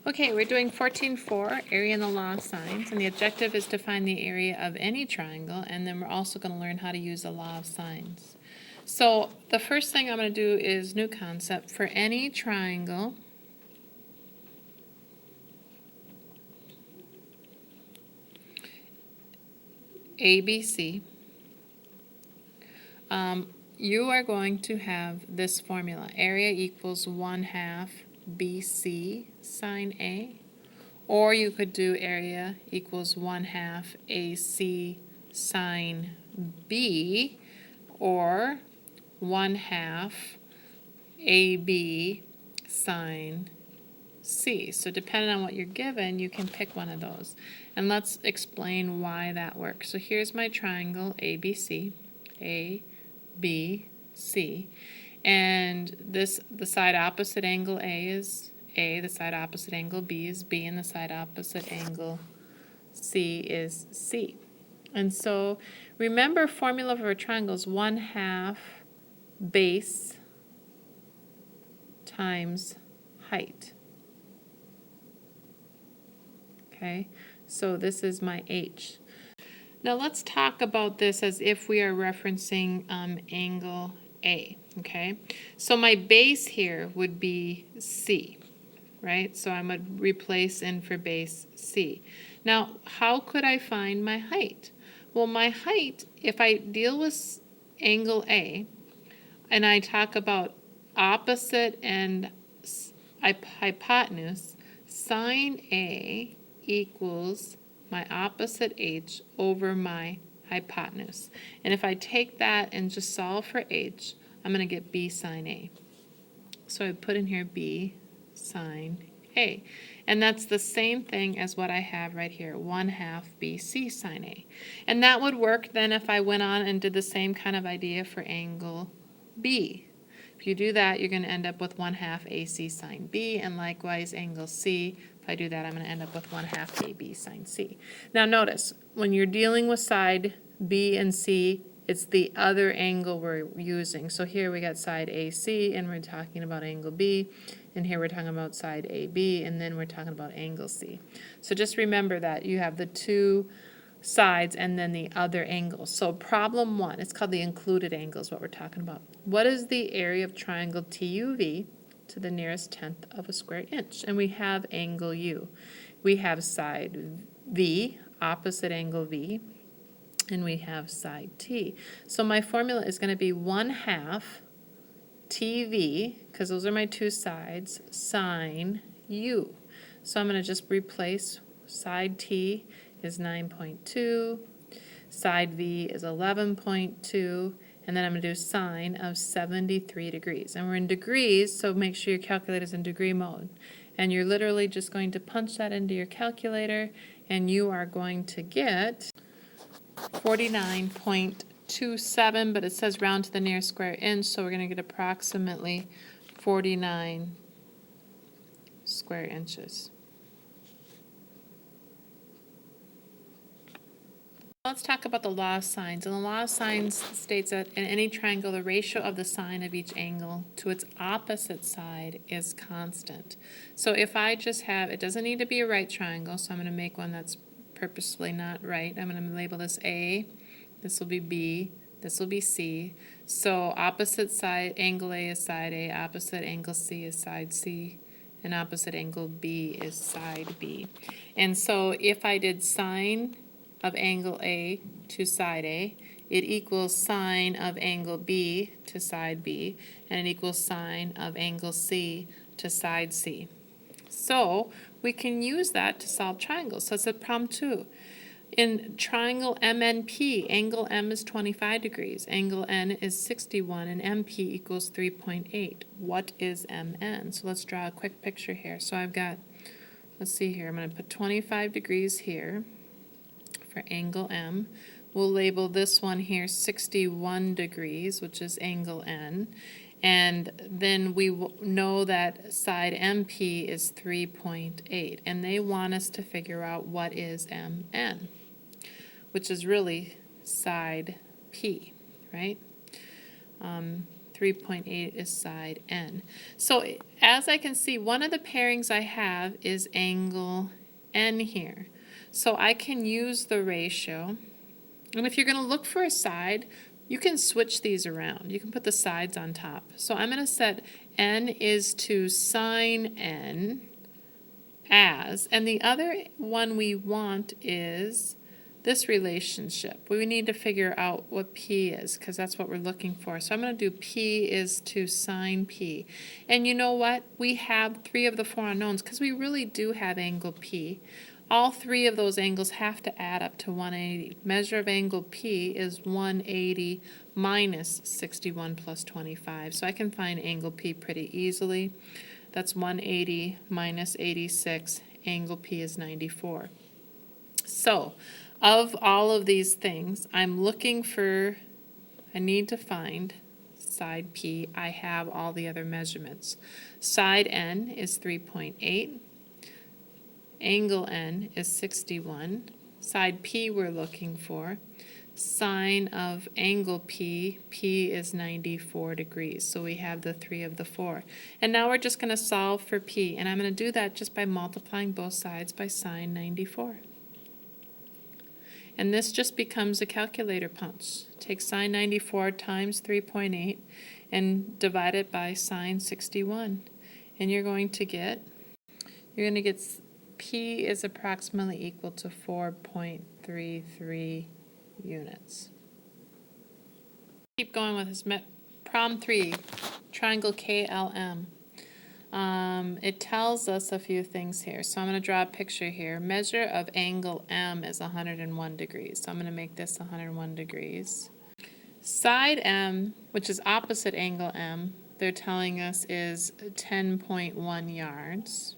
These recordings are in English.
Okay, we're doing 14.4, area and the law of sines, and the objective is to find the area of any triangle, and then we're also going to learn how to use the law of sines. So the first thing I'm going to do is new concept. For any triangle, ABC, you are going to have this formula. Area equals 1/2 BC sine A. Or you could do area equals 1/2 AC sine B, or 1/2 AB sine C. So depending on what you're given, you can pick one of those. And let's explain why that works. So here's my triangle ABC, A, B, C. And this, the side opposite angle A is A, the side opposite angle B is B, and the side opposite angle C is C. And so remember, formula for a triangle is 1/2 base times height. Okay, so this is my H. Now let's talk about this as if we are referencing angle A. Okay, so my base here would be C, right? So I'm going to replace in for base C. Now, how could I find my height? Well, my height, if I deal with angle A, and I talk about opposite and hypotenuse, sine A equals my opposite H over my hypotenuse. And if I take that and just solve for H, I'm going to get B sine A. So I put in here B sine A. And that's the same thing as what I have right here, 1/2 BC sine A. And that would work then if I went on and did the same kind of idea for angle B. If you do that, you're going to end up with 1/2 AC sine B, and likewise angle C. If I do that, I'm going to end up with 1/2 AB sine C. Now notice, when you're dealing with side B and C, it's the other angle we're using. So here we got side AC, and we're talking about angle B, and here we're talking about side AB, and then we're talking about angle C. So just remember that you have the two sides and then the other angle. So problem 1, it's called the included angle is what we're talking about. What is the area of triangle TUV to the nearest tenth of a square inch? And we have angle U. We have side V, opposite angle V, and we have side T. So my formula is going to be 1/2 TV, because those are my two sides, sine U. So I'm going to just replace side T is 9.2, side V is 11.2, and then I'm going to do sine of 73 degrees. And we're in degrees, so make sure your calculator's in degree mode. And you're literally just going to punch that into your calculator, and you are going to get 49.27, but it says round to the nearest square inch, so we're going to get approximately 49 square inches. Let's talk about the law of sines. And the law of sines states that in any triangle, the ratio of the sine of each angle to its opposite side is constant. So if I just have, it doesn't need to be a right triangle, so I'm going to make one that's purposefully not right. I'm going to label this A, this will be B, this will be C. So opposite side, angle A is side A, opposite angle C is side C, and opposite angle B is side B. And so if I did sine of angle A to side A, it equals sine of angle B to side B, and it equals sine of angle C to side C. So we can use that to solve triangles. So it's a problem 2. In triangle MNP, angle M is 25 degrees, angle N is 61, and MP equals 3.8. What is MN? So let's draw a quick picture here. So I've got, let's see here, I'm going to put 25 degrees here for angle M. We'll label this one here 61 degrees, which is angle N. And then we know that side MP is 3.8. And they want us to figure out what is MN, which is really side P, right? 3.8 is side N. So as I can see, one of the pairings I have is angle N here. So I can use the ratio. And if you're going to look for a side, you can switch these around. You can put the sides on top. So I'm going to set N is to sine N as, and the other one we want is this relationship. We need to figure out what P is because that's what we're looking for. So I'm going to do P is to sine P. And you know what? We have 3 of the 4 unknowns because we really do have angle P. All 3 of those angles have to add up to 180. Measure of angle P is 180 minus 61 plus 25. So I can find angle P pretty easily. That's 180 minus 86. Angle P is 94. So of all of these things, I'm looking for, I need to find side P. I have all the other measurements. Side N is 3.8. Angle N is 61. Side P we're looking for. Sine of angle P, P is 94 degrees. So we have the 3 of the 4. And now we're just going to solve for P. And I'm going to do that just by multiplying both sides by sine 94. And this just becomes a calculator punch. Take sine 94 times 3.8 and divide it by sine 61. And you're going to get P is approximately equal to 4.33 units. Keep going with this. Problem 3, triangle KLM. It tells us a few things here. So I'm going to draw a picture here. Measure of angle M is 101 degrees. So I'm going to make this 101 degrees. Side M, which is opposite angle M, they're telling us is 10.1 yards.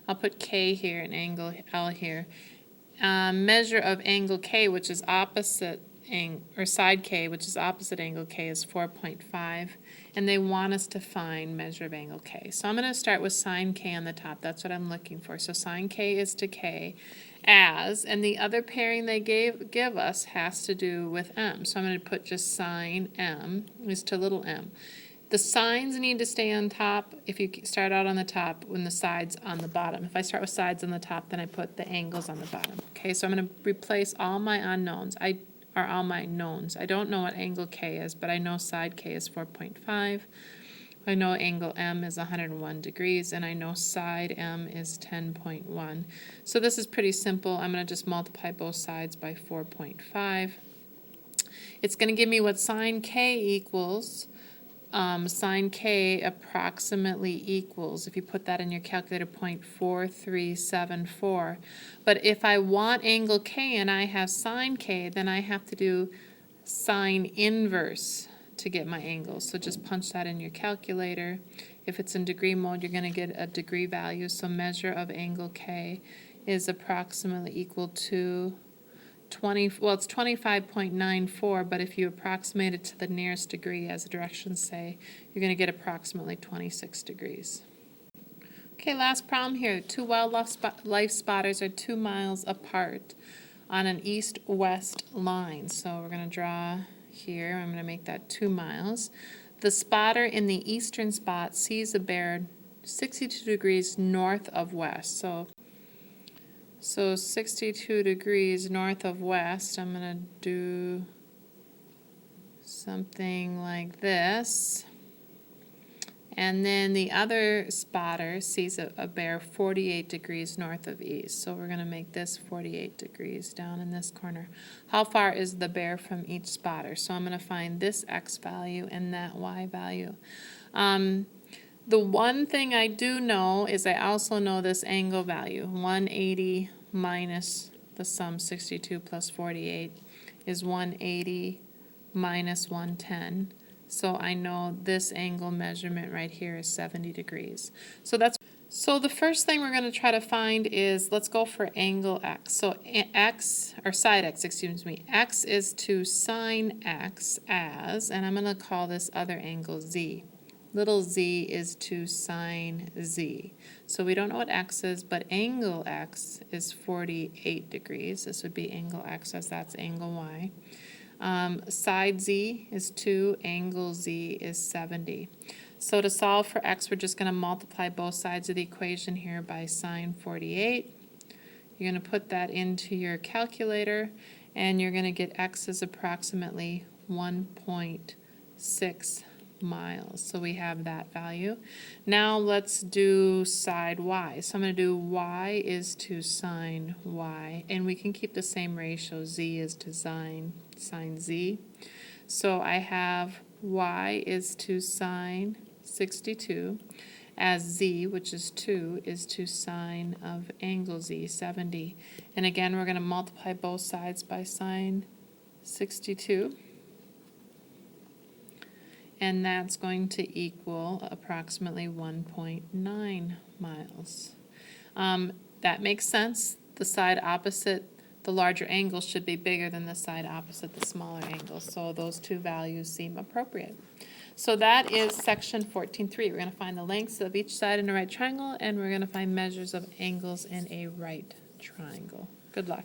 I'll put K here and angle L here. Measure of angle K, which is opposite, or side K, which is opposite angle K, is 4.5. And they want us to find measure of angle K. So I'm going to start with sine K on the top. That's what I'm looking for. So sine K is to K as, and the other pairing they give us has to do with M. So I'm going to put just sine M is to little m. The signs need to stay on top if you start out on the top when the sides on the bottom. If I start with sides on the top, then I put the angles on the bottom. Okay, so I'm going to replace all my unknowns. All my knowns. I don't know what angle K is, but I know side K is 4.5. I know angle M is 101 degrees, and I know side M is 10.1. So this is pretty simple. I'm going to just multiply both sides by 4.5. It's going to give me what sine K equals. Sine K approximately equals, if you put that in your calculator, 0.4374. But if I want angle K and I have sine K, then I have to do sine inverse to get my angle. So just punch that in your calculator. If it's in degree mode, you're going to get a degree value. So measure of angle K is approximately equal to it's 25.94, but if you approximate it to the nearest degree, as the directions say, you're going to get approximately 26 degrees. Okay, last problem here. 2 wildlife spotters are 2 miles apart on an east-west line. So we're going to draw here. I'm going to make that 2 miles. The spotter in the eastern spot sees a bear 62 degrees north of west. So 62 degrees north of west, I'm going to do something like this. And then the other spotter sees a bear 48 degrees north of east. So we're going to make this 48 degrees down in this corner. How far is the bear from each spotter? So I'm going to find this x value and that y value. The one thing I do know is I also know this angle value. 180 minus the sum 62 plus 48 is 180 minus 110. So I know this angle measurement right here is 70 degrees. So the first thing we're going to try to find is, let's go for angle x. So side x, excuse me. X is to sine x as, and I'm going to call this other angle z. Little z is to sine z. So we don't know what x is, but angle x is 48 degrees. This would be angle x as that's angle y. Side z is 2, angle z is 70. So to solve for x, we're just going to multiply both sides of the equation here by sine 48. You're going to put that into your calculator, and you're going to get x is approximately 1.6 miles. So we have that value. Now let's do side y. So I'm going to do y is to sine y, and we can keep the same ratio. Z is to sine z. So I have y is to sine 62, as z, which is 2, is to sine of angle z, 70. And again, we're going to multiply both sides by sine 62. And that's going to equal approximately 1.9 miles. That makes sense. The side opposite the larger angle should be bigger than the side opposite the smaller angle. So those two values seem appropriate. So that is section 14.3. We're going to find the lengths of each side in a right triangle, and we're going to find measures of angles in a right triangle. Good luck.